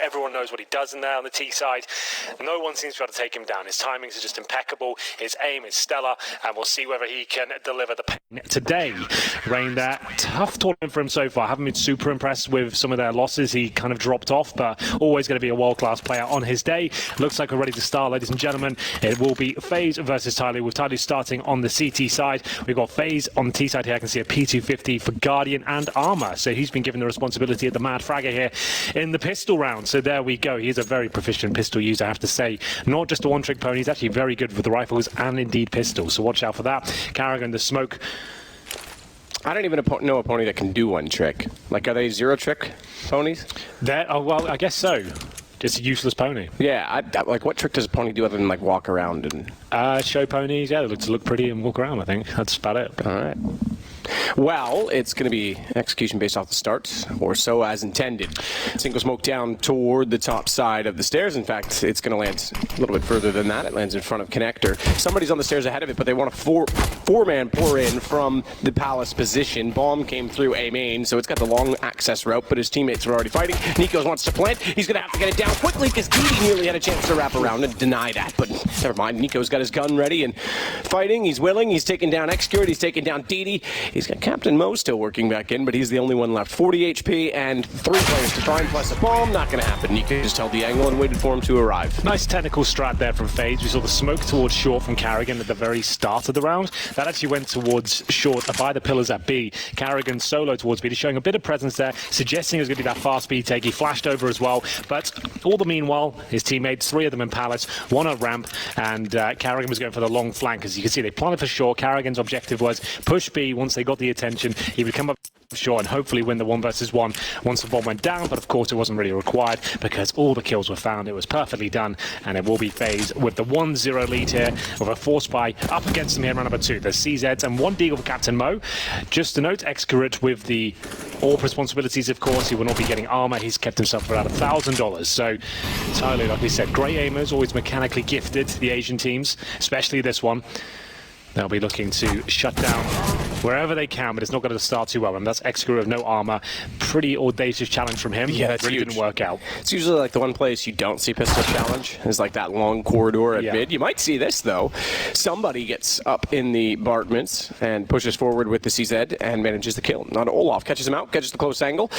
Everyone knows what he does in there on the T side. No one seems to be able to take him down. His timings are just impeccable. His aim is stellar, and we'll see whether he can deliver the pain today. Rain there. Tough tournament for him so far. Haven't been super impressed with some of their losses. He kind of dropped off, but always going to be a world-class player on his day. Looks like we're ready to start, ladies and gentlemen. It will be FaZe versus Tyloo, with Tyloo starting on the CT side. We've got FaZe on the T side here. I can see a P250 for Guardian and Armor. So he's been given the responsibility of the Mad Fragger here in the pistol round. So there we go. He's a very proficient pistol user, I have to say. Not just a one-trick pony. He's actually very good with the rifles and indeed pistols. So watch out for that. Carrigan, the smoke. I don't even know a pony that can do one trick. Like, are they zero-trick ponies? Oh, well, I guess so. Just a useless pony. Yeah, like, what trick does a pony do other than, like, walk around and... Show ponies, yeah, to look pretty and walk around, I think. That's about it. All right. Well, it's going to be execution based off the start, or so as intended. Single smoke down toward the top side of the stairs. In fact, it's going to land a little bit further than that. It lands in front of Connector. Somebody's on the stairs ahead of it, but they want a four-man pour in from the Palace position. Bomb came through A main, so it's got the long access route, but his teammates are already fighting. Nikos wants to plant. He's going to have to get it down quickly because Didi nearly had a chance to wrap around and deny that, but never mind. Nico's got his gun ready and fighting. He's willing. He's taking down Execute. He's taking down Didi. He's got Captain Mo still working back in, but he's the only one left. 40 HP and 3 players to find, plus a bomb. Not going to happen. Nico just held the angle and waited for him to arrive. Nice technical strat there from FaZe. We saw the smoke towards short from Carrigan at the very start of the round. That actually went towards short by the pillars at B. Carrigan solo towards B. He's showing a bit of presence there, suggesting it was going to be that fast B take. He flashed over as well, but all the meanwhile, his teammates, 3 of them in Palace, 1 at ramp, and Carrigan was going for the long flank. As you can see, they planted for short. Carrigan's objective was push B. Once they got the attention, he would come up short and hopefully win the 1 versus 1 once the bomb went down, but of course it wasn't really required because all the kills were found. It was perfectly done, and it will be FaZe with the 1-0 lead here with a 4 spy up against them here in round number 2. There's CZs and 1 deagle for Captain Mo. Just to note, Excurate with the AWP responsibilities, of course. He will not be getting armor. He's kept himself for around $1,000. So Tyloo, like we said, great aimers, always mechanically gifted, the Asian teams, especially this one. They'll be looking to shut down wherever they can, but it's not going to start too well. And that's Excurate with no armor. Pretty audacious challenge from him. Yeah, that's really huge. Didn't work out. It's usually like the one place you don't see pistol challenge is like that long corridor at mid. You might see this though. Somebody gets up in the apartments and pushes forward with the CZ and manages the kill. Not Olaf catches him out, catches the close angle.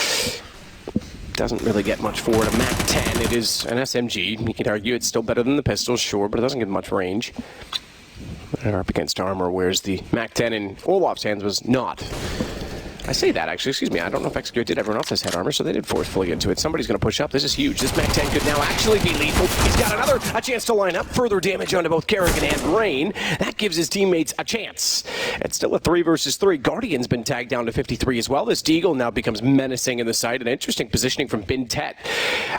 Doesn't really get much forward. A MAC-10, it is an SMG. You could argue it's still better than the pistol, sure, but it doesn't get much range. Up against armor, whereas the MAC-10 in Olaf's hands was not. I say that, actually, excuse me, I don't know if Execute did. Everyone else has head armor, so they did forcefully into it. Somebody's going to push up. This is huge. This MAC-10 could now actually be lethal. He's got a chance to line up. Further damage onto both Carrigan and Rain. That gives his teammates a chance. It's still a 3 versus 3. Guardian's been tagged down to 53 as well. This Deagle now becomes menacing in the site. An interesting positioning from Bintet.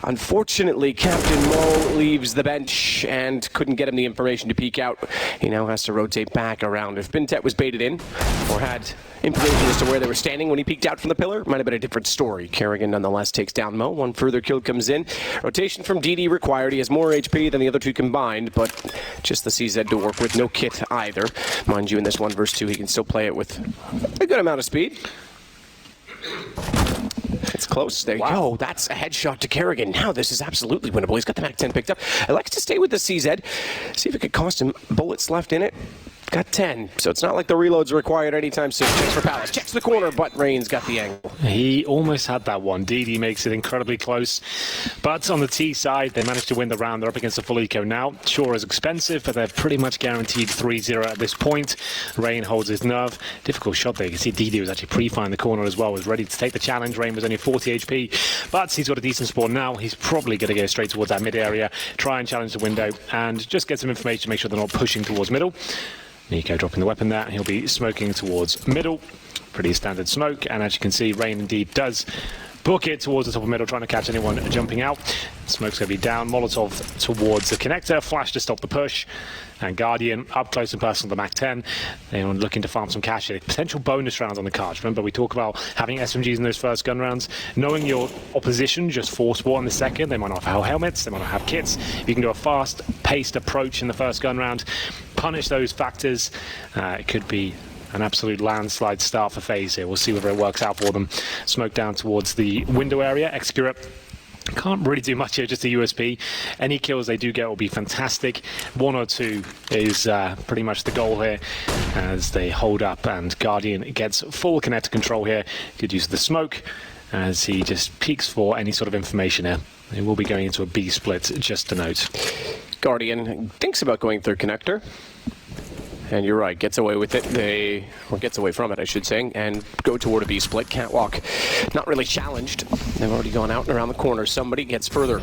Unfortunately, Captain Mo leaves the bench and couldn't get him the information to peek out. He now has to rotate back around. If Bintet was baited in or had information as to where they were standing when he peeked out from the pillar, might have been a different story. Carrigan nonetheless takes down Mo. 1 further kill comes in. Rotation from DD required. He has more HP than the other 2 combined, but just the CZ to work with. No kit either. Mind you, in this 1 versus 2, he can still play it with a good amount of speed. It's close. There you go. That's a headshot to Carrigan. Now this is absolutely winnable. He's got the MAC-10 picked up. I like to stay with the CZ. See if it could cost him bullets left in it. Got 10, so it's not like the reload's required anytime soon. Checks for Palace, checks the corner, but Rain's got the angle. He almost had that one. DD makes it incredibly close. But on the T side, they managed to win the round. They're up against the full eco now. Sure is expensive, but they're pretty much guaranteed 3-0 at this point. Rain holds his nerve. Difficult shot there. You can see DD was actually pre-firing the corner as well, was ready to take the challenge. Rain was only 40 HP, but he's got a decent spawn now. He's probably going to go straight towards that mid area, try and challenge the window, and just get some information to make sure they're not pushing towards middle. Nico dropping the weapon there. He'll be smoking towards middle. Pretty standard smoke. And as you can see, Rain indeed does book it towards the top of middle, trying to catch anyone jumping out. Smoke's going to be down. Molotov towards the connector. Flash to stop the push. And Guardian up close and personal to the MAC-10. They're looking to farm some cash here. Potential bonus rounds on the cards. Remember, we talk about having SMGs in those first gun rounds. Knowing your opposition just force sport in the second. They might not have helmets. They might not have kits. If you can do a fast-paced approach in the first gun round, punish those factors. It could be an absolute landslide start for FaZe here. We'll see whether it works out for them. Smoke down towards the window area. Excurate Can't really do much here, just a USP. Any kills they do get will be fantastic. 1 or 2 is pretty much the goal here as they hold up, and Guardian gets full kinetic control here. Good use of the smoke as he just peeks for any sort of information here. They will be going into a B split, just to note. Guardian thinks about going through connector. And you're right, gets away with it. Or gets away from it, I should say, and go toward a B split. Can't walk. Not really challenged. They've already gone out and around the corner. Somebody gets further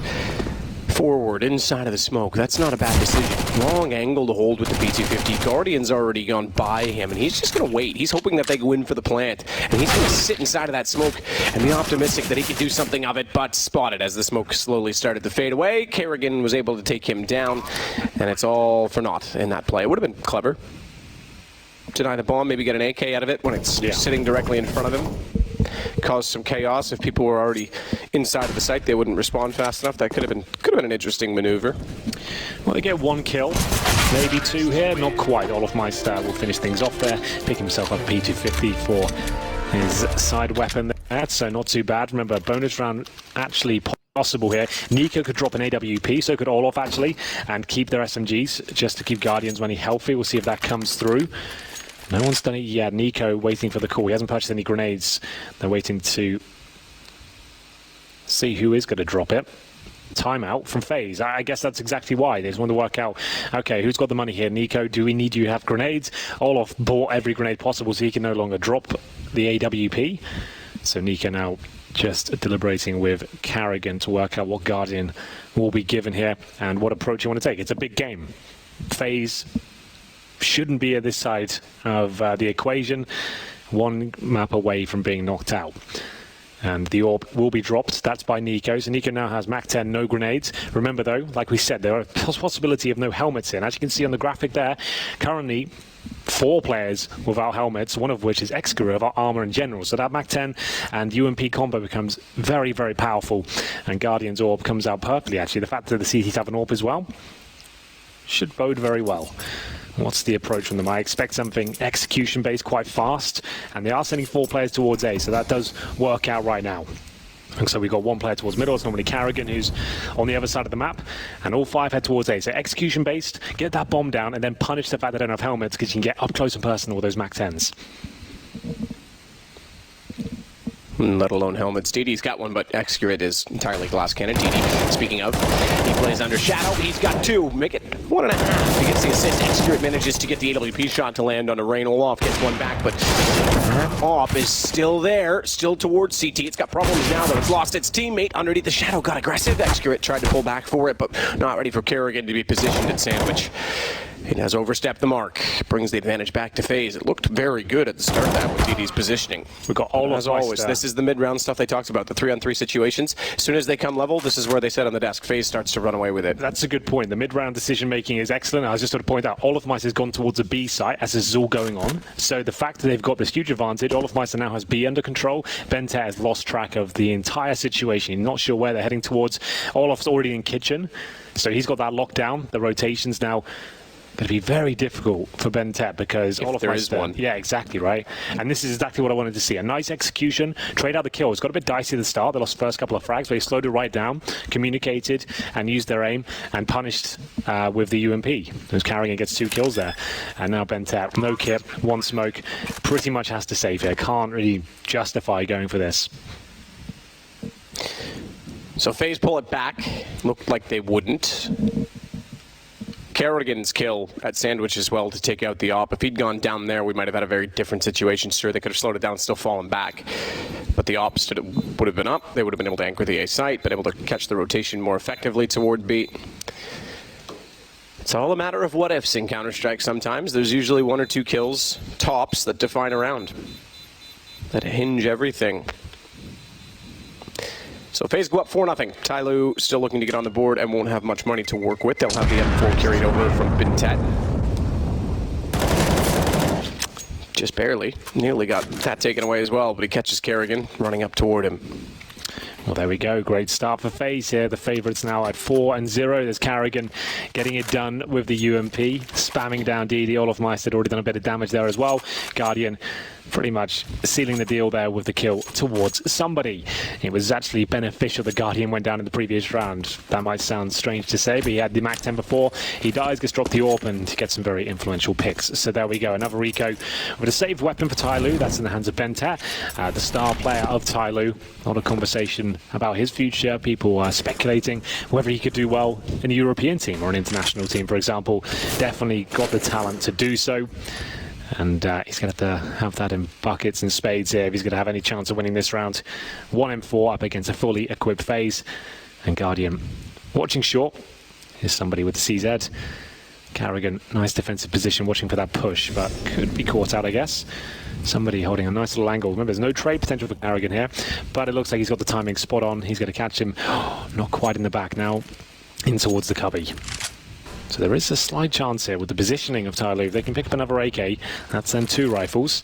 forward inside of the smoke. That's not a bad decision. Long angle to hold with the P250. Guardian's already gone by him, and he's just going to wait. He's hoping that they go in for the plant, and he's going to sit inside of that smoke and be optimistic that he can do something of it, but spotted as the smoke slowly started to fade away. Kerrigan was able to take him down, and it's all for naught in that play. It would have been clever. Deny the bomb, maybe get an AK out of it when it's sitting directly in front of him. Cause some chaos. If people were already inside of the site, they wouldn't respond fast enough. That could have been an interesting maneuver. Well, they get 1 kill, maybe 2 here. Not quite. Olofmeister will finish things off there. Pick himself up P250 for his side weapon there, so not too bad. Remember, bonus round actually possible here. Nico could drop an AWP, so could Olof actually, and keep their SMGs just to keep Guardians money healthy. We'll see if that comes through. No one's done it yet. Nico waiting for the call. He hasn't purchased any grenades. They're waiting to see who is going to drop it. Timeout from FaZe. I guess that's exactly why. They just want to work out, okay, who's got the money here? Nico, do we need you to have grenades? Olof bought every grenade possible so he can no longer drop the AWP. So Nico now just deliberating with Kerrigan to work out what Guardian will be given here and what approach you want to take. It's a big game. FaZe shouldn't be at this side of the equation. 1 map away from being knocked out. And the orb will be dropped. That's by Nico. So Nico now has Mac 10, no grenades. Remember though, like we said, there are a possibility of no helmets in. As you can see on the graphic there, currently 4 players without helmets, one of which is Excura without armor in general. So that Mac 10 and UMP combo becomes very, very powerful. And Guardian's orb comes out perfectly actually. The fact that the CTs have an orb as well should bode very well. What's the approach from them? I expect something execution-based quite fast, and they are sending 4 players towards A, so that does work out right now. And so we've got 1 player towards middle. It's normally Kerrigan, who's on the other side of the map, and all 5 head towards A. So execution-based, get that bomb down, and then punish the fact they don't have helmets, because you can get up close and personal with those Mac 10s. Let alone helmets. DD's got one, but Excurate is entirely glass cannon. DD, speaking of, he plays under Shadow. He's got 2. Make it 1.5. He gets the assist. Excurate manages to get the AWP shot to land on a Rain. Olaf gets one back, but that AWP is still there, still towards CT. It's got problems now, though. It's lost its teammate underneath the Shadow. Got aggressive. Excurate tried to pull back for it, but not ready for Kerrigan to be positioned at Sandwich. It has overstepped the mark. Brings the advantage back to FaZe. It looked very good at the start of that with DD's positioning. We've got all as always. This is the mid-round stuff they talked about, the 3-on-3 situations. As soon as they come level, this is where they said on the desk. FaZe starts to run away with it. That's a good point. The mid-round decision-making is excellent. I was just going to point out, Olofmeister has gone towards a B site as this is all going on. So the fact that they've got this huge advantage, Olofmeister now has B under control. Bentet has lost track of the entire situation. He's not sure where they're heading towards. Olof's already in kitchen, so he's got that locked down. The rotations now going to be very difficult for Bentet because if there is one. Yeah, exactly, right. And this is exactly what I wanted to see. A nice execution, trade out the kill. It's got a bit dicey at the start. They lost the first couple of frags, but they slowed it right down, communicated, and used their aim, and punished with the UMP. Who's carrying gets 2 kills there. And now Bentet, no kit, 1 smoke, pretty much has to save here. Can't really justify going for this. So FaZe pull it back. Looked like they wouldn't. Kerrigan's kill at Sandwich as well to take out the AWP. If he'd gone down there, we might have had a very different situation. Sure, they could have slowed it down and still fallen back. But the AWP would have been up. They would have been able to anchor the A site, been able to catch the rotation more effectively toward B. It's all a matter of what ifs in Counter-Strike sometimes. There's usually 1 or 2 kills, tops, that define a round, that hinge everything. So FaZe go up 4-0. Tyloo still looking to get on the board and won't have much money to work with. They'll have the M4 carried over from Bentet. Just barely. Nearly got that taken away as well, but he catches Kerrigan running up toward him. Well, there we go. Great start for FaZe here. The favourites now at 4-0. There's Kerrigan getting it done with the UMP, spamming down DD. Olofmeister had already done a bit of damage there as well. Guardian pretty much sealing the deal there with the kill towards somebody. It was actually beneficial the Guardian went down in the previous round. That might sound strange to say, but he had the Max 10 before. He dies, gets dropped the AWP, and gets some very influential picks. So there we go, another Rico with a saved weapon for Tyloo. That's in the hands of Bentat, the star player of Tyloo. A lot of conversation about his future. People speculating whether he could do well in a European team or an international team, for example. Definitely got the talent to do so. And he's going to have that in buckets and spades here if he's going to have any chance of winning this round. 1-4 up against a fully equipped FaZe. And Guardian watching short. Here's somebody with the CZ. Carrigan, nice defensive position, watching for that push, but could be caught out, I guess. Somebody holding a nice little angle. Remember, there's no trade potential for Carrigan here, but it looks like he's got the timing spot on. He's going to catch him. Oh, not quite in the back now, in towards the cubby. So there is a slight chance here with the positioning of Tyloo. If they can pick up another AK, that's then 2 rifles.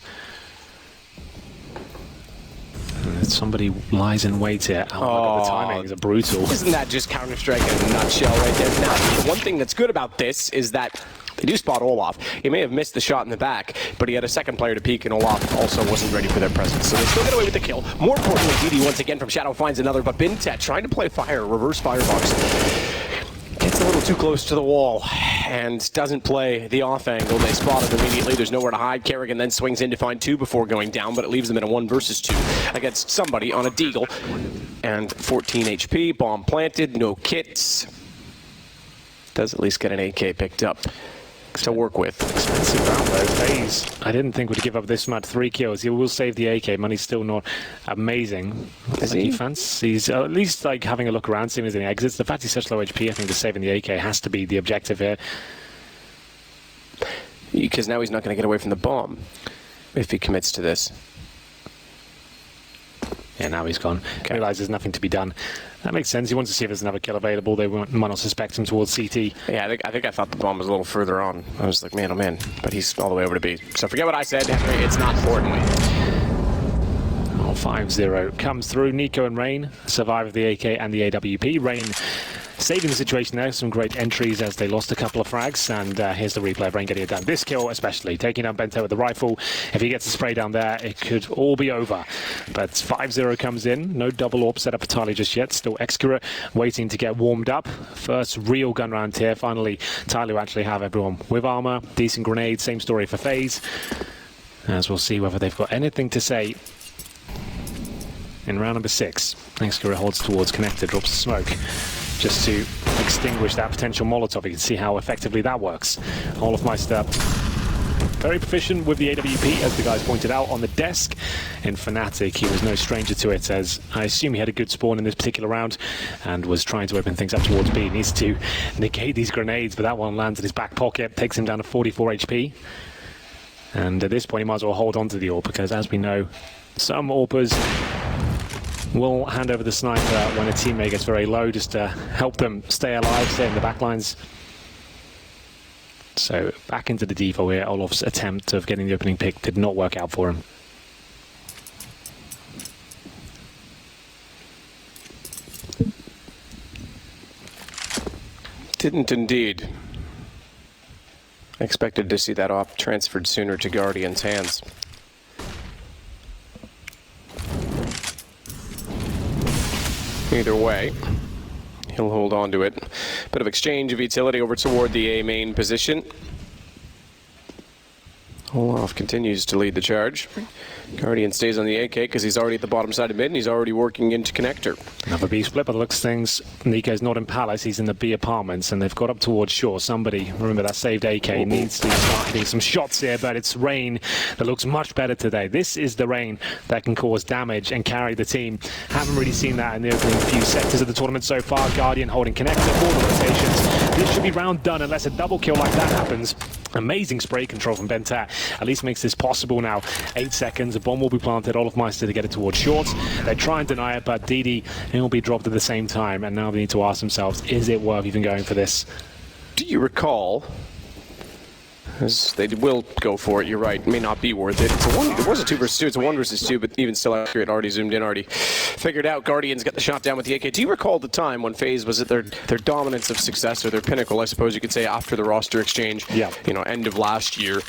And somebody lies in wait here. Oh, my God, the timings are brutal. Isn't that just Counter-Strike in a nutshell right there? Now, one thing that's good about this is that they do spot Olaf. He may have missed the shot in the back, but he had a second player to peek, and Olaf also wasn't ready for their presence. So they still get away with the kill. More importantly, DD once again from Shadow finds another, but Bintet trying to play fire, reverse firebox. Gets a little too close to the wall and doesn't play the off angle. They spot it immediately. There's nowhere to hide. Kerrigan then swings in to find 2 before going down, but it leaves them in a 1 versus 2 against somebody on a deagle. And 14 HP, bomb planted, no kits. Does at least get an AK picked up to work with. Expensive round though. FaZe, I didn't think would give up this much. 3 kills. He will save the AK. Money's still not amazing. Is like he? Fancies at least like having a look around, seeing as any exits. The fact he's such low HP, I think just saving the AK has to be the objective here. Because now he's not going to get away from the bomb if he commits to this. Yeah, now he's gone. Okay. Realises there's nothing to be done. That makes sense. He wants to see if there's another kill available. They might not suspect him towards CT. Yeah, I think I thought the bomb was a little further on. I was like, man, oh man. But he's all the way over to B. So forget what I said, Henry. It's not important. 5-0 comes through. Nico and Rain survive the AK and the AWP. Rain saving the situation there. Some great entries as they lost a couple of frags. And here's the replay of Rain getting it done. This kill especially, taking down Bento with the rifle. If he gets a spray down there, it could all be over. But 5-0 comes in. No double AWP set up for Tyler just yet. Still Excura waiting to get warmed up. First real gun round here. Finally, Tyler will actually have everyone with armor. Decent grenade. Same story for FaZe. As we'll see whether they've got anything to say in round number 6. Excura holds towards connector, drops the smoke just to extinguish that potential Molotov. You can see how effectively that works. Olafmeister very proficient with the AWP, as the guys pointed out on the desk. In Fnatic, he was no stranger to it, as I assume he had a good spawn in this particular round and was trying to open things up towards B. He needs to negate these grenades, but that one lands in his back pocket, takes him down to 44 HP. And at this point, he might as well hold on to the AWP, because as we know, some AWPers will hand over the sniper when a teammate gets very low, just to help them stay alive, stay in the backlines. So back into the default here. Olaf's attempt of getting the opening pick did not work out for him. Didn't indeed. I expected to see that off transferred sooner to Guardian's hands. Either way, he'll hold on to it. Bit of exchange of utility over toward the A main position. Olaf continues to lead the charge. Guardian stays on the AK because he's already at the bottom side of mid and he's already working into connector. Another B split, but it looks things. Nico's not in Palace, he's in the B apartments, and they've got up towards shore. Somebody, remember that saved AK, needs to start hitting some shots here, but it's Rain that looks much better today. This is the Rain that can cause damage and carry the team. Haven't really seen that in the opening few sectors of the tournament so far. Guardian holding connector, all the rotations. This should be round done unless a double kill like that happens. Amazing spray control from Bentat. At least makes this possible now. 8 seconds, a bomb will be planted. Olafmeister to get it towards shorts. They try and deny it, but DD will be dropped at the same time. And now they need to ask themselves, is it worth even going for this? Do you recall? As they will go for it, you're right. It may not be worth it. It was a 2 versus 2. It's a 1 versus 2, but even still accurate. Already zoomed in, already figured out. Guardians got the shot down with the AK. Do you recall the time when FaZe was at their dominance of success, or their pinnacle, I suppose you could say, after the roster exchange? Yeah. You know, end of last year.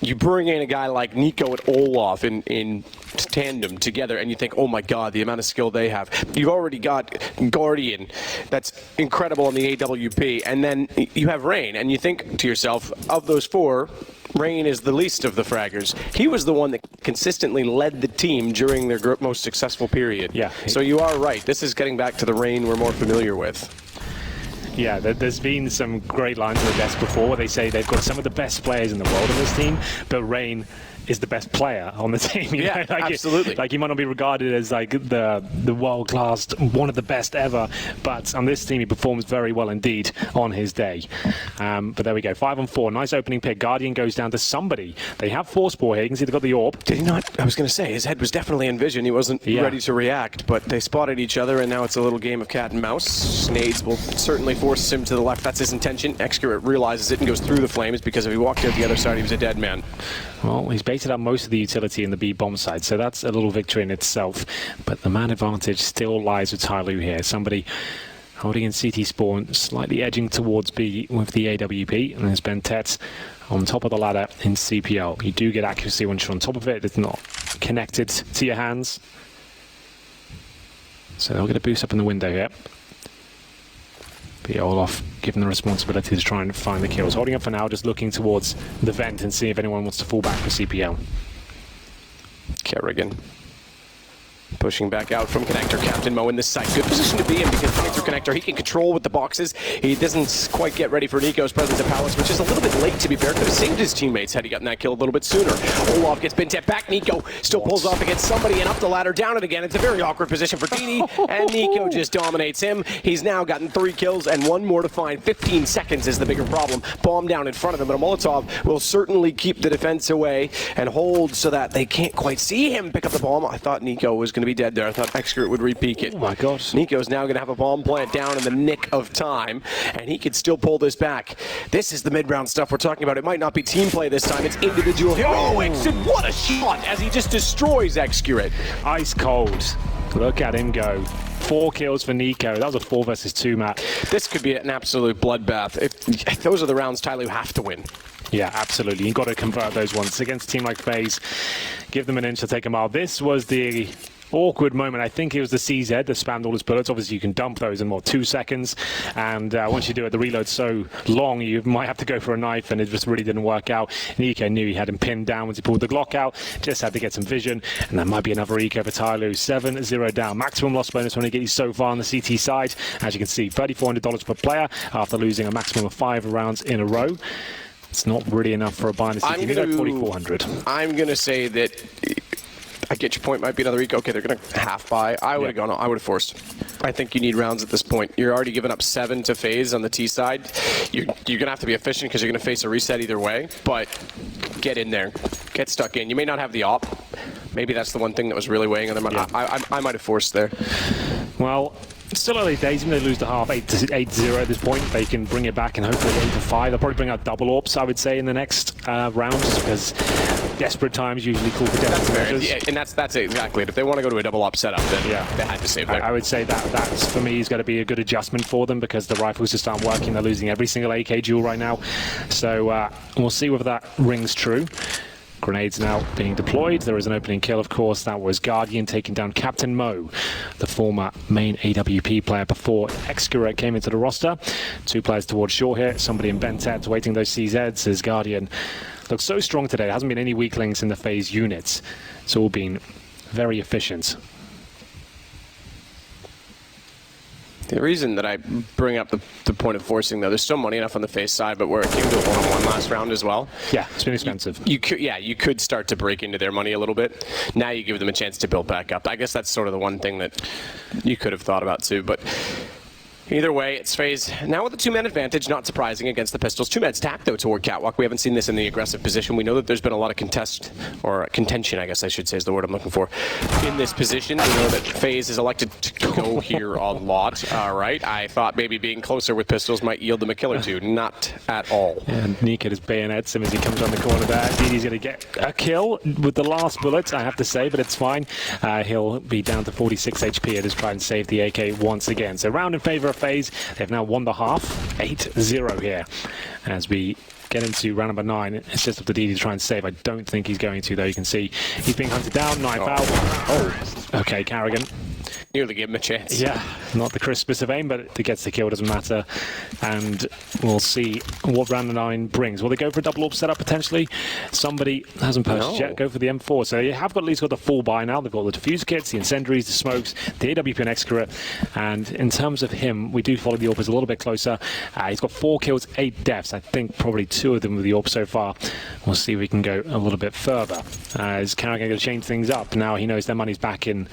you bring in a guy like Nico and Olaf in tandem together, and you think, oh my god, the amount of skill they have. You've already got Guardian, that's incredible in the AWP, and then you have Rain, and you think to yourself, of those four, Rain is the least of the fraggers. He was the one that consistently led the team during their most successful period. Yeah. So you are right. This is getting back to the Rain we're more familiar with. Yeah, there's been some great lines on the desk before where they say they've got some of the best players in the world on this team, but Rain is the best player on the team. Yeah, like absolutely. Like he might not be regarded as like the world class, one of the best ever, but on this team he performs very well indeed on his day. But there we go, 5-on-4, nice opening pick. Guardian goes down to somebody. They have Forcepore here. You can see they've got the AWP. Did he not? I was going to say his head was definitely in vision. He wasn't ready to react, but they spotted each other, and now it's a little game of cat and mouse. Snades will certainly force him to the left. That's his intention. Excurate realizes it and goes through the flames, because if he walked out the other side, he was a dead man. Well, he's baited up most of the utility in the B bomb side, so that's a little victory in itself. But the man advantage still lies with Tyloo here. Somebody holding in CT spawn, slightly edging towards B with the AWP, and there's Bentet on top of the ladder in CPL. You do get accuracy once you're on top of it. It's not connected to your hands. So they'll get a boost up in the window here. But Olaf given the responsibility to try and find the kills. Holding up for now, just looking towards the vent and see if anyone wants to fall back for CPL. Kerrigan pushing back out from connector. Captain Mo in this side. Good position to be in, because coming through connector, he can control with the boxes. He doesn't quite get ready for Nico's presence at Palace, which is a little bit late, to be fair. Could have saved his teammates had he gotten that kill a little bit sooner. Olaf gets Bintet back. Nico still pulls off against somebody and up the ladder, down it again. It's a very awkward position for Dini, and Nico just dominates him. He's now gotten 3 kills and 1 more to find. 15 seconds is the bigger problem. Bomb down in front of him, but a Molotov will certainly keep the defense away and hold so that they can't quite see him pick up the bomb. I thought Nico was going to be dead there. I thought Excurate would re-peek it. Oh my gosh. Nico's now going to have a bomb plant down in the nick of time, and he could still pull this back. This is the mid-round stuff we're talking about. It might not be team play this time. It's individual here. Oh, Exit, what a shot as he just destroys Excurate. Ice cold. Look at him go. 4 kills for Nico. That was a 4 versus 2 match. This could be an absolute bloodbath. If those are the rounds Tyloo have to win. Yeah, absolutely. You've got to convert those ones against a team like FaZe. Give them an inch to take a mile. This was the awkward moment. I think it was the CZ that spammed all his bullets. Obviously, you can dump those in, 2 seconds. And once you do it, the reload's so long, you might have to go for a knife, and it just really didn't work out. Nico knew he had him pinned down once he pulled the Glock out. Just had to get some vision. And that might be another eco for Tyloo. 7-0 down. Maximum loss bonus when he gets you so far on the CT side. As you can see, $3,400 per player after losing a maximum of 5 rounds in a row. It's not really enough for a buy in the CT. They're at 4,400. I'm going to say that I get your point. Might be another eco. Okay, they're going to half buy. I would have gone. I would have forced. I think you need rounds at this point. You're already giving up 7 to FaZe on the T side. You're going to have to be efficient, because you're going to face a reset either way. But get in there. Get stuck in. You may not have the op. Maybe that's the one thing that was really weighing on them. Yeah. I might have forced there. Well, it's still early days. Even though they lose the half 8-0 at this point, they can bring it back and hopefully 8-5. They'll probably bring out double AWPs, I would say, in the next rounds, because desperate times usually call for desperate measures. Yeah, and that's exactly it. If they want to go to a double op setup, then they had to save that. I would say that's for me is going to be a good adjustment for them, because the rifles just aren't working. They're losing every single AK duel right now. So we'll see whether that rings true. Grenades now being deployed. There is an opening kill, of course. That was Guardian taking down Captain Mo, the former main AWP player before Excurate came into the roster. 2 players towards shore here. Somebody in Bentet waiting those CZs as Guardian looks so strong today. There hasn't been any weak links in the FaZe units. It's all been very efficient. The reason that I bring up the point of forcing, though, there's still money enough on the FaZe side, but where it came to a 1-on-1 last round as well. Yeah, it's been expensive. You could start to break into their money a little bit. Now you give them a chance to build back up. I guess that's sort of the one thing that you could have thought about too, but either way, it's FaZe now with a 2-man advantage, not surprising against the Pistols. 2-man's tack, though, toward Catwalk. We haven't seen this in the aggressive position. We know that there's been a lot of contention, I guess I should say is the word I'm looking for, in this position. We know that FaZe is elected to go here a lot. All right, I thought maybe being closer with Pistols might yield them a kill or two. Not at all. And Nico just bayonets him as he comes around the corner there. Didi's going to get a kill with the last bullet, I have to say, but it's fine. He'll be down to 46 HP to try and save the AK once again. So round in favor of FaZe. They've now won the half, 8-0 here, as we get into round number 9. It's just up to DD to try and save. I don't think he's going to, though. You can see he's being hunted down. Knife out. Oh, okay, Carrigan. Nearly gave him a chance. Yeah, not the crispest of aim, but it gets the kill, doesn't matter. And we'll see what round 9 brings. Will they go for a double AWP setup potentially? Somebody hasn't purchased yet. Go for the M4. So you have got at least got the full buy now. They've got the defuse kits, the incendiaries, the smokes, the AWP and Excura. And in terms of him, we do follow the AWPers a little bit closer. He's got 4 kills, 8 deaths. I think probably 2 of them with the AWP so far. We'll see if we can go a little bit further. Is Carrigan going to change things up? Now he knows their money's back in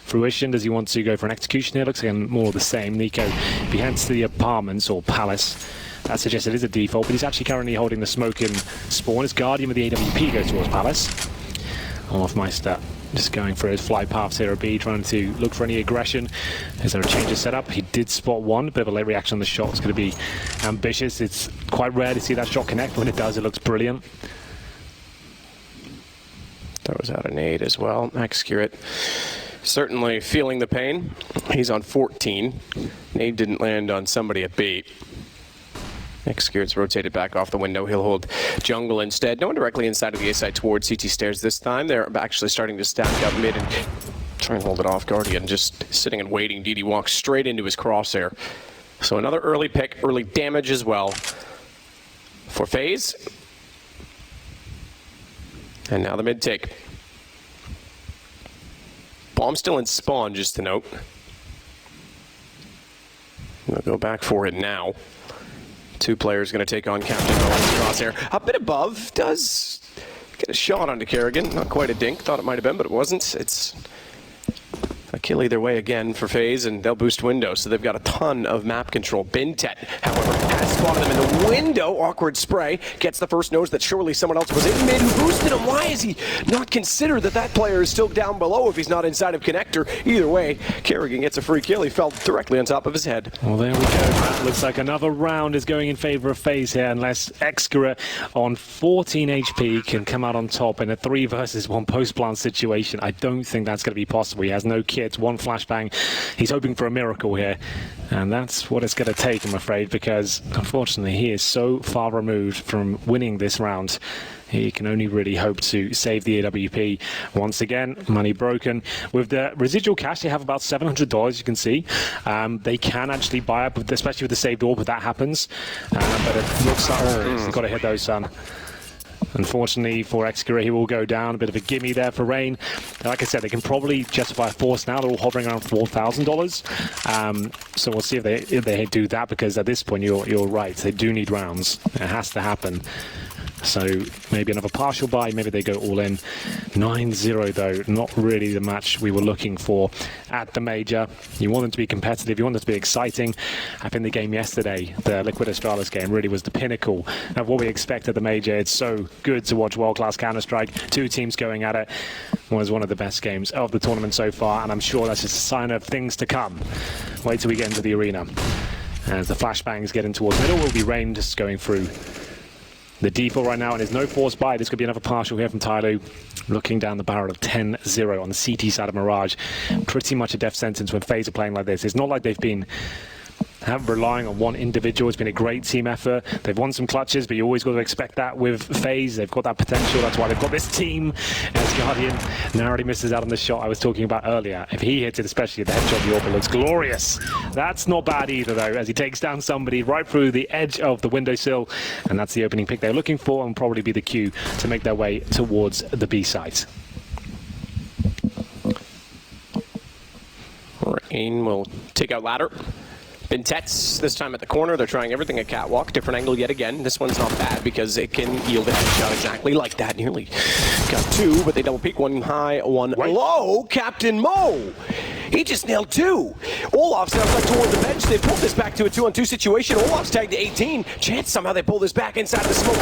fruition. Does he want to go for an execution here? Looks like more of the same. Nico, if he heads to the apartments or palace, that suggests it is a default, but he's actually currently holding the smoke in spawn. His Guardian with the AWP goes towards palace. Hoffmeister just going for his flight path to B, trying to look for any aggression. Is there a change of setup? He did spot one. A bit of a late reaction on the shot. It's going to be ambitious. It's quite rare to see that shot connect. When it does, it looks brilliant. That was out of nade as well. Excurate certainly feeling the pain. He's on 14. Nade didn't land on somebody at B. Excurate's rotated back off the window. He'll hold jungle instead. No one directly inside of the A side towards CT stairs this time. They're actually starting to stack up mid and try and hold it off. Guardian just sitting and waiting. DD walks straight into his crosshair. So another early pick, early damage as well for FaZe. And now the mid take. Bomb still in spawn, just to note. We'll go back for it now. 2 players going to take on Captain Owens crosshair. A bit above, does get a shot onto Carrigan. Not quite a dink, thought it might have been, but it wasn't. It's a kill either way again for FaZe, and they'll boost window, so they've got a ton of map control. Bintet, however, has spotted them in the window. Awkward spray. Gets the first nose that surely someone else was in mid who boosted him. Why is he not considered that that player is still down below if he's not inside of connector? Either way, Carrigan gets a free kill. He fell directly on top of his head. Well, there we go. That looks like another round is going in favor of FaZe here, unless Excura on 14 HP can come out on top in a 3 versus 1 post-plant situation. I don't think that's going to be possible. He has no kit. 1 flashbang. He's hoping for a miracle here, and that's what it's going to take, I'm afraid, because unfortunately he is so far removed from winning this round. He can only really hope to save the AWP. Once again, money broken. With the residual cash, they have about $700, you can see. They can actually buy up, especially with the saved orb, if that happens. But it looks like, they've got to hit those, son. Unfortunately for Excura, he will go down. A bit of a gimme there for Rain. Like I said, they can probably justify a force now. They're all hovering around $4,000. So we'll see if they do that, because at this point, you're right. They do need rounds. It has to happen. So maybe another partial buy, maybe they go all in. 9-0 though, not really the match we were looking for at the major. You want them to be competitive, you want them to be exciting. I think the game yesterday, the Liquid Astralis game, really was the pinnacle of what we expect at the major. It's so good to watch world-class Counter-Strike, 2 teams going at it. Was one of the best games of the tournament so far, and I'm sure that's just a sign of things to come. Wait till we get into the arena. As the flashbangs get in towards middle, will be Rain just going through the default right now, and there's no force buy. This could be another partial here from Tyloo. Looking down the barrel of 10-0 on the CT side of Mirage. Pretty much a death sentence when FaZe are playing like this. It's not like they've been relying on one individual. It's been a great team effort. They've won some clutches, but you always got to expect that with FaZe. They've got that potential. That's why they've got this team. As Guardian narrowly misses out on the shot I was talking about earlier. If he hits it, especially the headshot, the AWP looks glorious. That's not bad either, though, as he takes down somebody right through the edge of the windowsill. And that's the opening pick they're looking for, and probably be the cue to make their way towards the B site. Rain will take out ladder. Bintet's this time at the corner. They're trying everything at catwalk. Different angle yet again. This one's not bad because it can yield a headshot exactly like that. Nearly got 2, but they double peek. 1 high, 1 low. Captain Mo! He just nailed 2. Olaf's now back toward the bench. They pulled this back to a 2-on-2 situation. Olaf's tagged to 18. Chance somehow they pull this back inside of the smoke.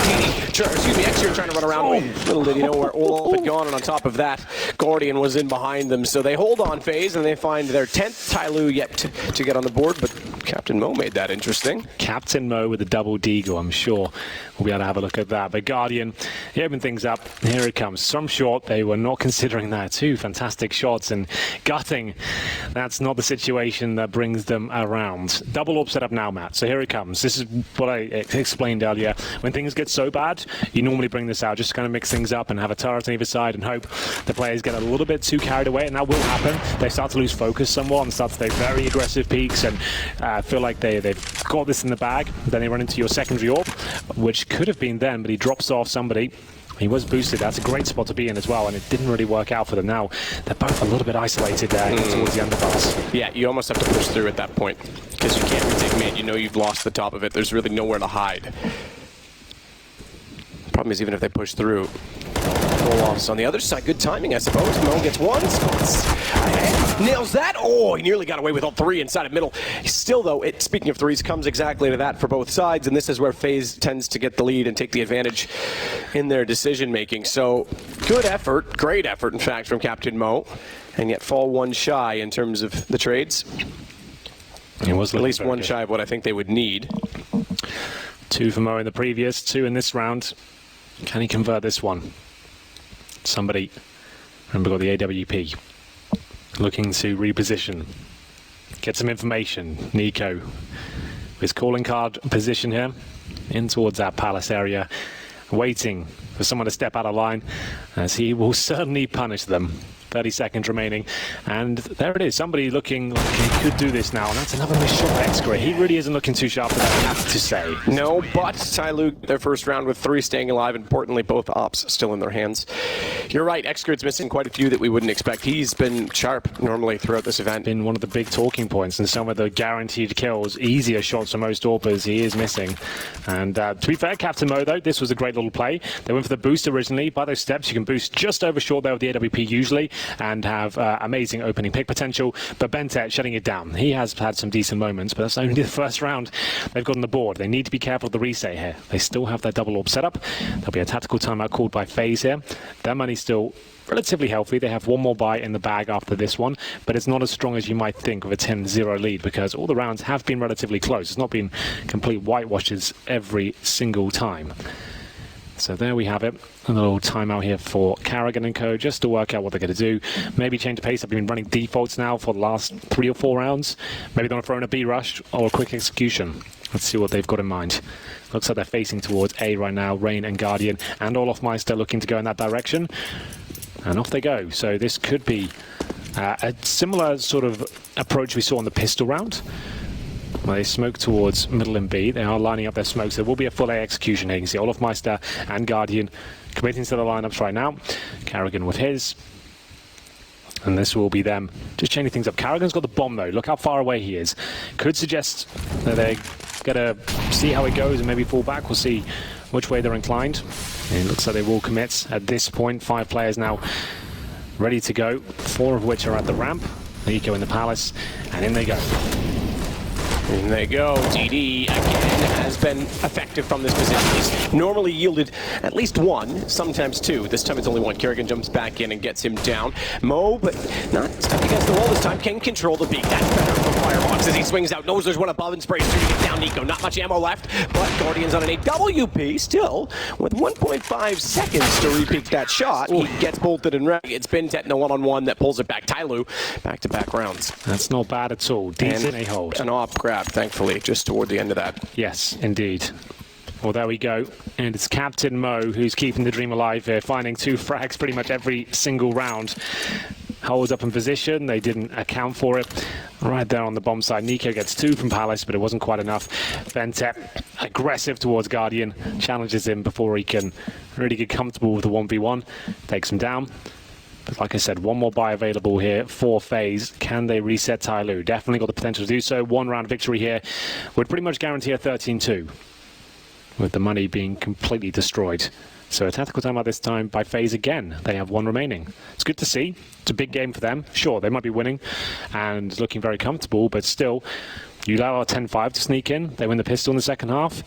Excuse trying to run around. Little did you know where Olaf had gone, and on top of that, Guardian was in behind them. So they hold on FaZe, and they find their 10th Tyloo yet to get on the board, but Captain Mo made that interesting. Captain Mo with a double deagle, I'm sure we'll be able to have a look at that. But Guardian, he opened things up. Here it comes. Some short, they were not considering that. Two fantastic shots, and gutting, that's not the situation that brings them around. Double orb set up now, Matt. So here it comes. This is what I explained earlier. When things get so bad, you normally bring this out just to kind of mix things up and have a turret on either side and hope the players get a little bit too carried away, and that will happen. They start to lose focus somewhat and start to take very aggressive peaks and feel like they've got this in the bag. Then they run into your secondary orb, which could have been then, but he drops off somebody. He was boosted. That's a great spot to be in as well, and it didn't really work out for them. Now they're both a little bit isolated there towards the underpass. Yeah, you almost have to push through at that point because you can't retake mid. You know you've lost the top of it. There's really nowhere to hide. Problem is, even if they push through, pull offs on the other side. Good timing, I suppose. Mo gets one. Spots ahead. Nails that. Oh, he nearly got away with all three inside of middle. Still, though, speaking of threes, comes exactly to that for both sides, and this is where FaZe tends to get the lead and take the advantage in their decision-making. So, good effort, great effort, in fact, from Captain Mo, and yet fall one shy in terms of the trades. It was at least one shy of what I think they would need. 2 for Mo in the previous, 2 in this round. Can he convert this one? Somebody, remember, got the AWP. Looking to reposition. Get some information. Nico, his calling card position here, in towards that palace area, waiting for someone to step out of line, as he will certainly punish them. 30 seconds remaining, and there it is. Somebody looking like he could do this now, and that's another missed shot by Excra. He really isn't looking too sharp for that, I have to say. No, but Tyloo, their first round with 3 staying alive. Importantly, both ops still in their hands. You're right, Excra's missing quite a few that we wouldn't expect. He's been sharp normally throughout this event. Been one of the big talking points, and some of the guaranteed kills, easier shots for most AWPers, he is missing. And to be fair, Captain Mo, though, this was a great little play. They went for the boost originally. By those steps, you can boost just over short there with the AWP usually, and have amazing opening pick potential, but Bentet shutting it down. He has had some decent moments, but that's only the first round they've got on the board. They need to be careful of the reset here. They still have their double orb setup. There'll be a tactical timeout called by FaZe here. Their money's still relatively healthy. They have one more buy in the bag after this one, but it's not as strong as you might think with a 10-0 lead, because all the rounds have been relatively close. It's not been complete whitewashes every single time. So there we have it. A little timeout here for Carrigan and co, just to work out what they're going to do. Maybe change the pace. I've been running defaults now for the last 3 or 4 rounds. Maybe they want to throw in a B rush or a quick execution. Let's see what they've got in mind. Looks like they're facing towards A right now. Rain and Guardian and Olofmeister looking to go in that direction. And off they go. So this could be a similar sort of approach we saw in the pistol round. Well, they smoke towards middle and B. They are lining up their smokes. There will be a full A execution here. You can see Olofmeister and Guardian committing to the lineups right now. Carrigan with his. And this will be them just changing things up. Carrigan's got the bomb, though. Look how far away he is. Could suggest that they're going to see how it goes and maybe fall back. We'll see which way they're inclined. And it looks like they will commit at this point. 5 players now ready to go, 4 of which are at the ramp. Nico in the palace, and in they go. And they go. TD again has been effective from this position. He's normally yielded at least 1, sometimes 2. This time it's only 1. Kerrigan jumps back in and gets him down. Mo, but not stuck against the wall this time, can control the beat. That's better for Firebox as he swings out. Knows there's one above and sprays through to get down Nico. Not much ammo left, but Guardian's on an AWP still with 1.5 seconds to repeat that shot. He gets bolted and ready. It's been Tetna one-on-one that pulls it back. Tyloo, back-to-back rounds. That's not bad at all. Decent a hold. An off grab, thankfully, just toward the end of that. Yes, indeed. Well, there we go. And it's Captain Mo who's keeping the dream alive here, finding 2 frags pretty much every single round. Holds up in position. They didn't account for it. Right there on the bomb side. Nico gets 2 from Palace, but it wasn't quite enough. Bentet, aggressive towards Guardian, challenges him before he can really get comfortable with the 1v1. Takes him down. But like I said, one more buy available here for FaZe. Can they reset Tyloo? Definitely got the potential to do so. 1 round victory here would pretty much guarantee a 13-2, with the money being completely destroyed. So a tactical timeout this time by FaZe again. They have 1 remaining. It's good to see. It's a big game for them. Sure, they might be winning and looking very comfortable, but still, you allow a 10-5 to sneak in. They win the pistol in the second half.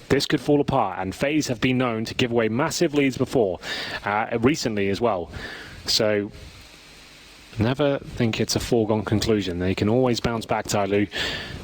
This could fall apart, and FaZe have been known to give away massive leads before, recently as well. So Never think it's a foregone conclusion. They can always bounce back, Tyloo.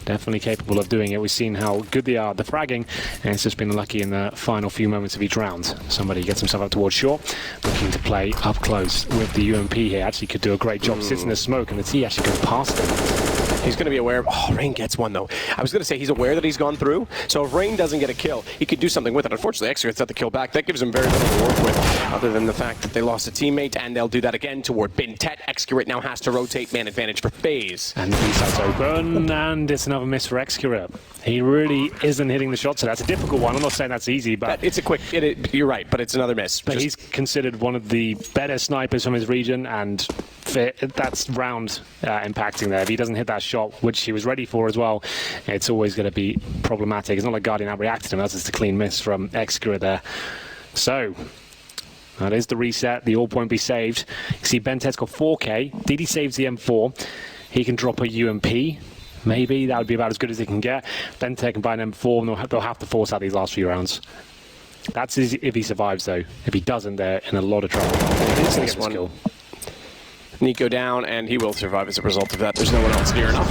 Definitely capable of doing it. We've seen how good they are at the fragging, and it's just been unlucky in the final few moments of each round. Somebody gets himself up towards shore, looking to play up close with the UMP here. Actually could do a great job, sits in the smoke, and the T actually goes past him. He's going to be aware of... Oh, Rain gets one, though. I was going to say he's aware that he's gone through, so if Rain doesn't get a kill, he could do something with it. Unfortunately, Exeter gets the kill back. That gives him very little to work with, other than the fact that they lost a teammate, and they'll do that again toward Bintet. Exeter now has to rotate, man advantage for FaZe. And the B-side's open, and it's another miss for Exeter. He really isn't hitting the shots, so that's a difficult one. I'm not saying that's easy, but... It's a quick... you're right, but it's another miss. But he's considered one of the better snipers from his region, and that's round impacting there. If he doesn't hit that shot, which he was ready for as well, it's always going to be problematic. It's not like Guardian outreacted him. That's just a clean miss from Exeter there. So... that is the reset. The all point be saved. You see Bentet's got 4k. DD saves the M4. He can drop a UMP. Maybe that would be about as good as he can get. Bentet can buy an M4, and they'll have to force out these last few rounds. That's if he survives, though. If he doesn't, they're in a lot of trouble. It's this one. Nico down, and he will survive as a result of that. There's no one else near enough.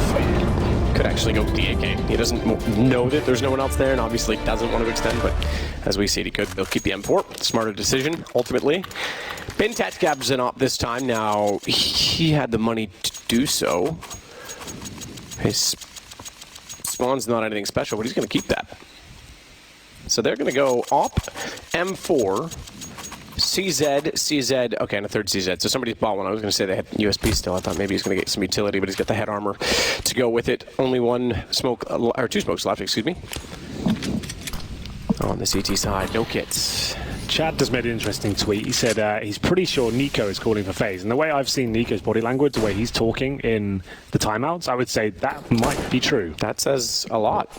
Could actually go with the AK. He doesn't know that there's no one else there, and obviously doesn't want to extend, but as we see it, he could. They'll keep the M4. Smarter decision, ultimately. Bintet grabs an op this time. Now, he had the money to do so. His spawn's not anything special, but he's going to keep that. So they're going to go op, M4, CZ, okay, and a third CZ. So somebody's bought one. I was going to say they had USP still. I thought maybe he's going to get some utility, but he's got the head armor to go with it. Only one smoke, or two smokes left, excuse me. On the CT side, no kits. Chad just made an interesting tweet. He said he's pretty sure Nico is calling for FaZe. And the way I've seen Nico's body language, the way he's talking in the timeouts, I would say that might be true. That says a lot.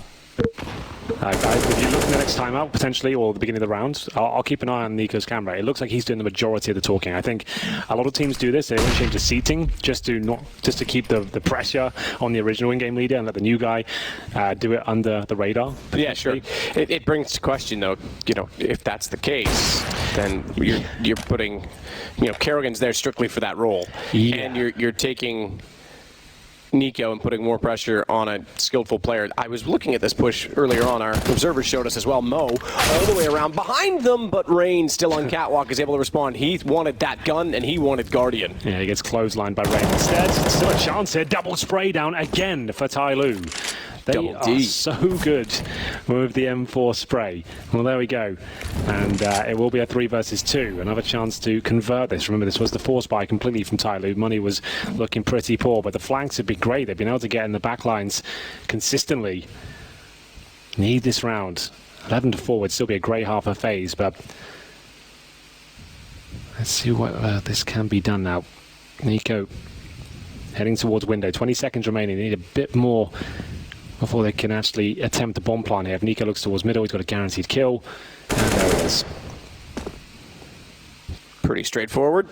Guys, if you look at the next timeout, potentially, or the beginning of the round, I'll keep an eye on Nico's camera. It looks like he's doing the majority of the talking. I think a lot of teams do this. They don't change the seating just to keep the pressure on the original in-game leader and let the new guy do it under the radar. Yeah, sure. It brings to question, though, if that's the case, then you're putting, Kerrigan's there strictly for that role, and you're taking Nico and putting more pressure on a skillful player. I was looking at this push earlier on. Our observers showed us as well. Mo all the way around behind them, but Rain still on catwalk is able to respond. He wanted that gun and he wanted Guardian. Yeah, he gets clotheslined by Rain instead. Still a chance here. Double spray down again for Tyloo. They are so good with the M4 spray. Well, there we go. And it will be a 3 versus 2. Another chance to convert this. Remember, this was the force buy completely from Tyloo. Money was looking pretty poor, but the flanks have been great. They've been able to get in the back lines consistently. Need this round. 11-4 would still be a great half of FaZe, but let's see what this can be done now. Nico heading towards window. 20 seconds remaining. They need a bit more before they can actually attempt the bomb plan here. If Nico looks towards middle, he's got a guaranteed kill. And there it is. Pretty straightforward.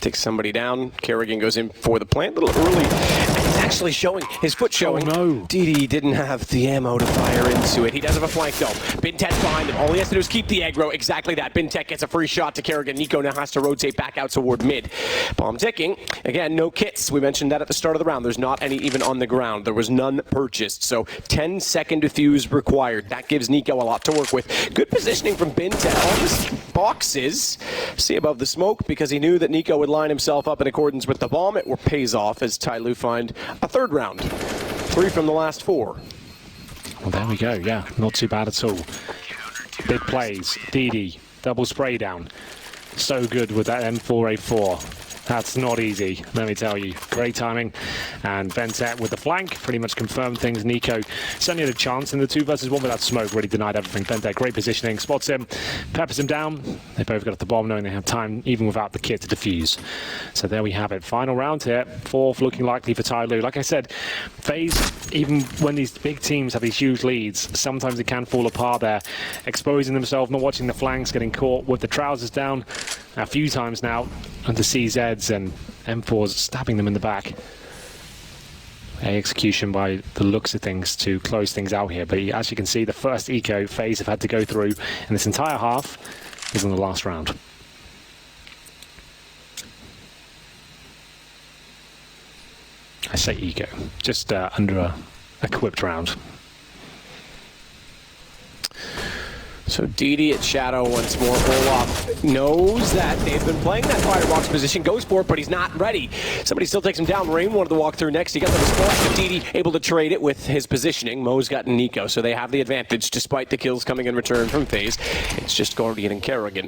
Takes somebody down. Kerrigan goes in for the plant. A little early. And he's actually showing. His foot showing. Oh, no. DD didn't have the ammo to fire into it. He does have a flank, though. Bintet's behind him. All he has to do is keep the aggro. Exactly that. Bintet gets a free shot to Kerrigan. Nico now has to rotate back out toward mid. Bomb ticking. Again, no kits. We mentioned that at the start of the round. There's not any even on the ground. There was none purchased. So 10-second defuse required. That gives Nico a lot to work with. Good positioning from Bintet. All his boxes see above the smoke because he knew that Nico would line himself up in accordance with the bomb. It pays off as Tyloo find a third round. 3 from the last 4. Well, there we go. Yeah, not too bad at all. Big plays. DD. Double spray down. So good with that M4A4. That's not easy, let me tell you. Great timing. And Bintet with the flank pretty much confirmed things. Nico certainly had a chance in the 2 versus 1, but that smoke really denied everything. Bintet, great positioning, spots him, peppers him down. They both got at the bomb knowing they have time, even without the kit, to defuse. So there we have it. Final round here. 4th looking likely for Tyloo. Like I said, FaZe, even when these big teams have these huge leads, sometimes it can fall apart there. Exposing themselves, not watching the flanks, getting caught with the trousers down a few times now. And the CZs and M4s stabbing them in the back. A execution by the looks of things to close things out here. But as you can see, the first eco FaZe have had to go through in this entire half is in the last round. I say eco, just under a equipped round. So DD at Shadow once more. Olaf knows that they've been playing that firebox position, goes for it, but he's not ready. Somebody still takes him down. Rain wanted to walk through next. He got the response, but DD able to trade it with his positioning. Mo's got Nico, so they have the advantage despite the kills coming in return from FaZe. It's just Guardian and Kerrigan.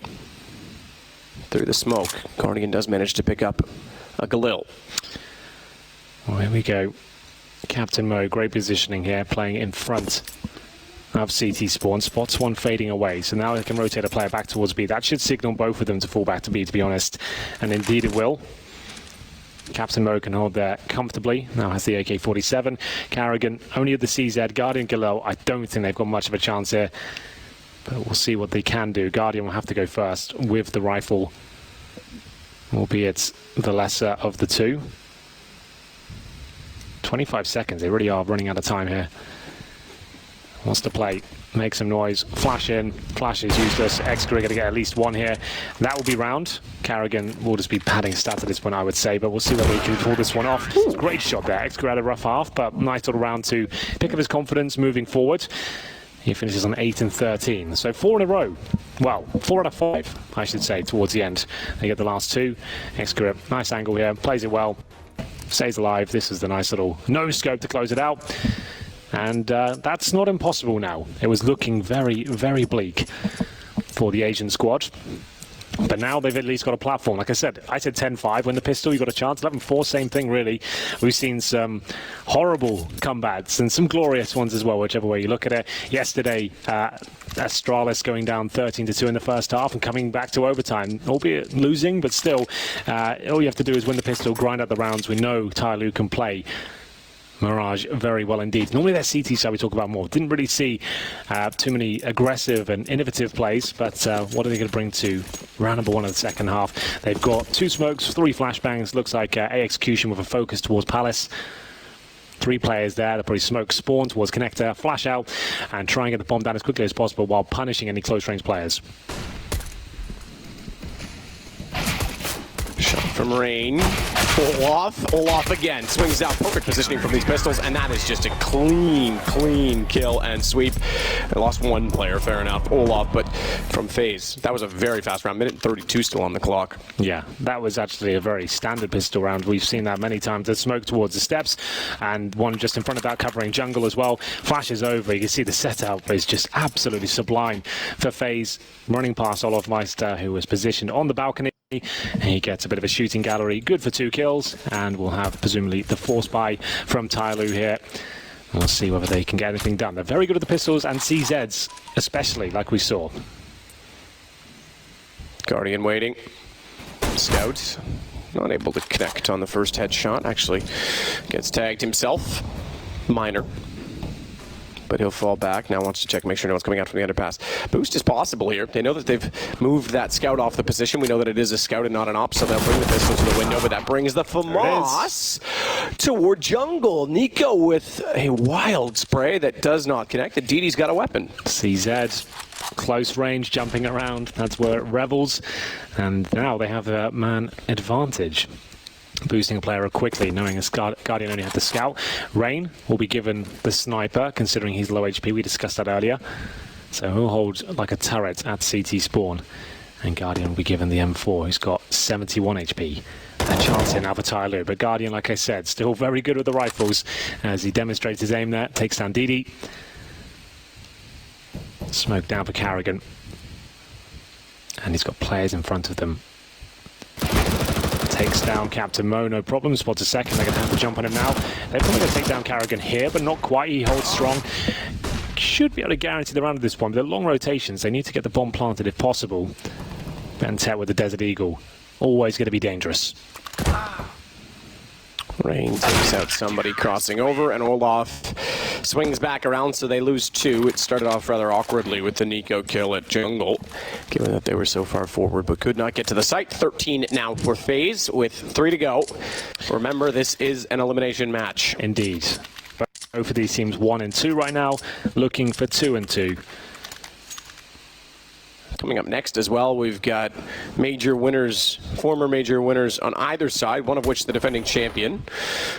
Through the smoke, Guardian does manage to pick up a Galil. Well, here we go. Captain Mo, great positioning here, playing in front of CT spawn. Spots one fading away, so now they can rotate a player back towards B. That should signal both of them to fall back to B, to be honest. And indeed it will. Captain Mo can hold there comfortably. Now has the AK-47. Kerrigan only at the CZ. Guardian, Galil, I don't think they've got much of a chance here. But we'll see what they can do. Guardian will have to go first with the rifle, albeit the lesser of the two. 25 seconds. They really are running out of time here. Wants to play, make some noise, flash in, flash is useless. Exker are going to get at least one here. That will be round. Kerrigan will just be padding stats at this point, I would say, but we'll see whether he can pull this one off. Great shot there. Exker had a rough half, but nice little round to pick up his confidence moving forward. He finishes on 8 and 13, so 4 in a row. Well, 4 out of 5, I should say, towards the end. They get the last two. Exker, nice angle here, plays it well, stays alive. This is the nice little no scope to close it out. And that's not impossible now. It was looking very, very bleak for the Asian squad. But now they've at least got a platform. Like I said 10-5. When the pistol, you got a chance. 11-4, same thing, really. We've seen some horrible comebacks and some glorious ones as well, whichever way you look at it. Yesterday, Astralis going down 13-2 in the first half and coming back to overtime, albeit losing, but still, all you have to do is win the pistol, grind out the rounds. We know Tyloo can play Mirage very well indeed. Normally their CT side we talk about more. Didn't really see too many aggressive and innovative plays, but what are they going to bring to round number 1 of the second half? They've got 2 smokes, 3 flashbangs. Looks like A execution with a focus towards Palace. 3 players there. They'll probably smoke spawn towards connector, flash out, and try and get the bomb down as quickly as possible while punishing any close range players. Shot from Rain. Olaf again swings out. Perfect positioning from these pistols, and that is just a clean kill and sweep. They lost 1 player, fair enough, Olaf, but from FaZe. That was a very fast round. Minute 32 still on the clock. Yeah, that was actually a very standard pistol round. We've seen that many times. There's smoke towards the steps, and one just in front of that covering jungle as well. Flashes over. You can see the setup is just absolutely sublime for FaZe. Running past Olaf Meister, who was positioned on the balcony. He gets a bit of a shooting gallery, good for 2 kills, and we'll have presumably the force buy from Tyloo here. We'll see whether they can get anything done. They're very good at the pistols and CZs, especially, like we saw. Guardian waiting. Scout not able to connect on the first headshot. Actually gets tagged himself. Minor. But he'll fall back. Now wants to check, make sure no one's coming out from the underpass. Boost is possible here. They know that they've moved that scout off the position. We know that it is a scout and not an op, so they'll bring the pistol to the window, but that brings the FAMAS toward jungle. Nico with a wild spray that does not connect. The DD's got a weapon. CZ, close range, jumping around. That's where it revels. And now they have a man advantage. Boosting a player quickly, knowing Guardian only had the scout. Rain will be given the sniper, considering he's low HP. We discussed that earlier. So he'll hold like a turret at CT spawn. And Guardian will be given the M4, who's got 71 HP. A chance here now for Tyloo. But Guardian, like I said, still very good with the rifles, as he demonstrates his aim there. Takes down DD. Smoke down for Kerrigan. And he's got players in front of them. Takes down Captain Mo, no problem. Spots a second, they're going to have to jump on him now. They're probably going to take down Kerrigan here, but not quite. He holds strong. Should be able to guarantee the round at this point. They're long rotations. They need to get the bomb planted if possible. Bentet with the Desert Eagle. Always going to be dangerous. Rain takes out somebody crossing over, and Olaf swings back around, so they lose 2. It started off rather awkwardly with the Nico kill at jungle, given that they were so far forward, but could not get to the site. 13 now for FaZe, with 3 to go. Remember, this is an elimination match. Indeed. Both of these teams 1 and 2 right now, looking for 2 and 2. Coming up next as well, we've got major winners, former major winners on either side, one of which the defending champion.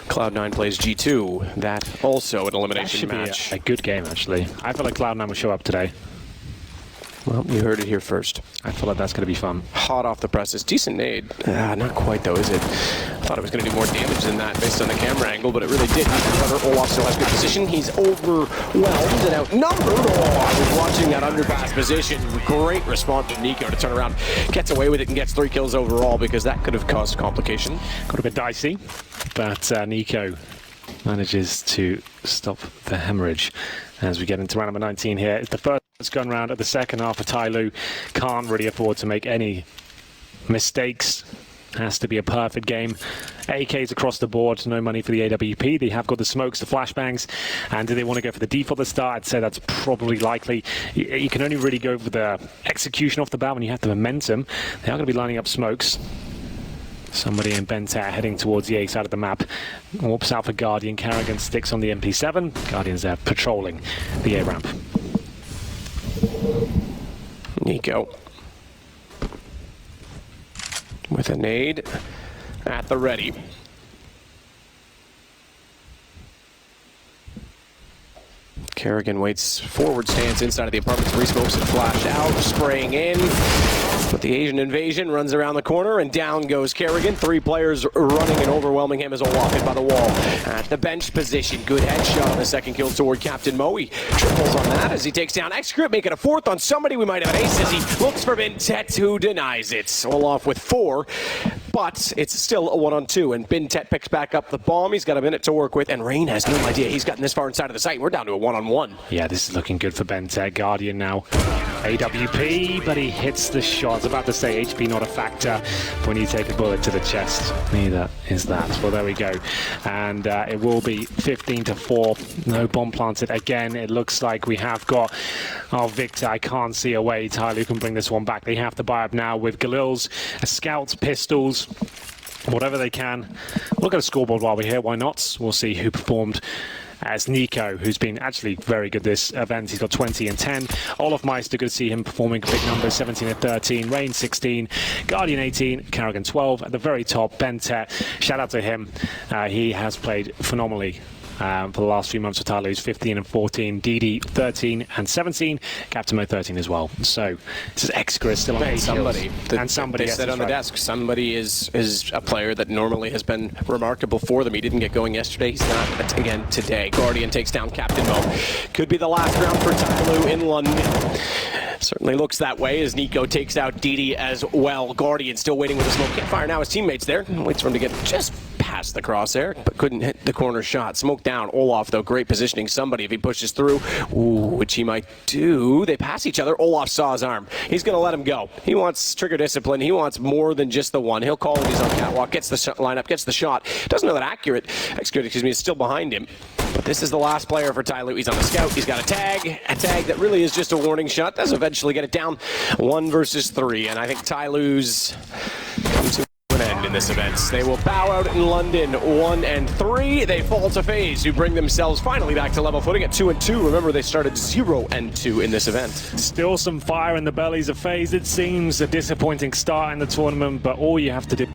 Cloud9 plays G2. That also an elimination match. Be a good game, actually. I feel like Cloud9 will show up today. Well, you heard it here first. I feel like that's going to be fun. Hot off the presses. Decent nade. Not quite, though, is it? I thought it was going to do more damage than that based on the camera angle, but it really didn't. However, Olaf still has good position. He's overwhelmed and outnumbered. I was watching that underpass position. Great response from Nico to turn around. Gets away with it and gets 3 kills overall because that could have caused complication. Got a bit dicey, but Nico manages to stop the hemorrhage as we get into round number 19 here. It's the first gun round of the second half for Tyloo. Can't really afford to make any mistakes. Has to be a perfect game. AKs across the board, no money for the AWP. They have got the smokes, the flashbangs, and do they want to go for the default at the start? I'd say that's probably likely. You can only really go for the execution off the bat when you have the momentum. They are going to be lining up smokes. Somebody in Bentat heading towards the A side of the map. Warps out for Guardian. Carrigan sticks on the MP7. Guardian's there patrolling the A ramp. Nico with a nade at the ready. Carrigan waits forward stance inside of the apartment. 3 smokes and flash out, spraying in. But the Asian invasion runs around the corner and down goes Carrigan. 3 players running and overwhelming him as Olaf hit by the wall. At the bench position, good headshot on the second kill toward Captain Moe. Triples on that as he takes down X-Script, making a 4th on somebody. We might have an ace as he looks for Bintet, who denies it. Olaf with 4, but it's still a 1-on-2, and Bintet picks back up the bomb. He's got a minute to work with, and Rain has no idea he's gotten this far inside of the site. We're down to a 1-on-1. Yeah, this is looking good for Bentet. Guardian now AWP, but he hits the shot. I was about to say HP not a factor when you take a bullet to the chest. Neither is that. Well, there we go. And it will be 15-4. No bomb planted again. It looks like we have got our Victor. I can't see a way Tyloo can bring this one back. They have to buy up now with Galil's scouts, pistols, whatever they can. We'll get a scoreboard while we're here. Why not? We'll see who performed as Nico, who's been actually very good this event. He's got 20 and 10. Olaf Meister, good to see him performing big numbers, 17 and 13. Rain 16, Guardian 18, Carrigan 12. At the very top, Bentet, shout out to him. He has played phenomenally for the last few months for Tyloo's 15 and 14, DD 13 and 17, Captain Mo 13 as well. So this is X-Grid still on 8 somebody. And somebody they said on the desk, somebody is a player that normally has been remarkable for them. He didn't get going yesterday. He's not again today. Guardian takes down Captain Mo. Could be the last round for Tyloo in London. Certainly looks that way as Nico takes out DD as well. Guardian still waiting with a smoke. Can't fire now. His teammate's there. Waits for him to get just past the crosshair, but couldn't hit the corner shot. Smoke down. Olaf, though, great positioning. Somebody, if he pushes through, which he might do. They pass each other. Olaf saw his arm. He's going to let him go. He wants trigger discipline. He wants more than just the one. He'll call him. He's on catwalk. Gets the lineup. Gets the shot. Doesn't know that accurate. Is still behind him. But this is the last player for Tyloo. He's on the scout. He's got a tag that really is just a warning shot. Does eventually get it down 1 versus 3. And I think Tyloo's come to an end in this event. They will bow out in London 1 and 3. They fall to FaZe, who bring themselves finally back to level footing at 2 and 2. Remember, they started 0 and 2 in this event. Still some fire in the bellies of FaZe. It seems a disappointing start in the tournament, but all you have to do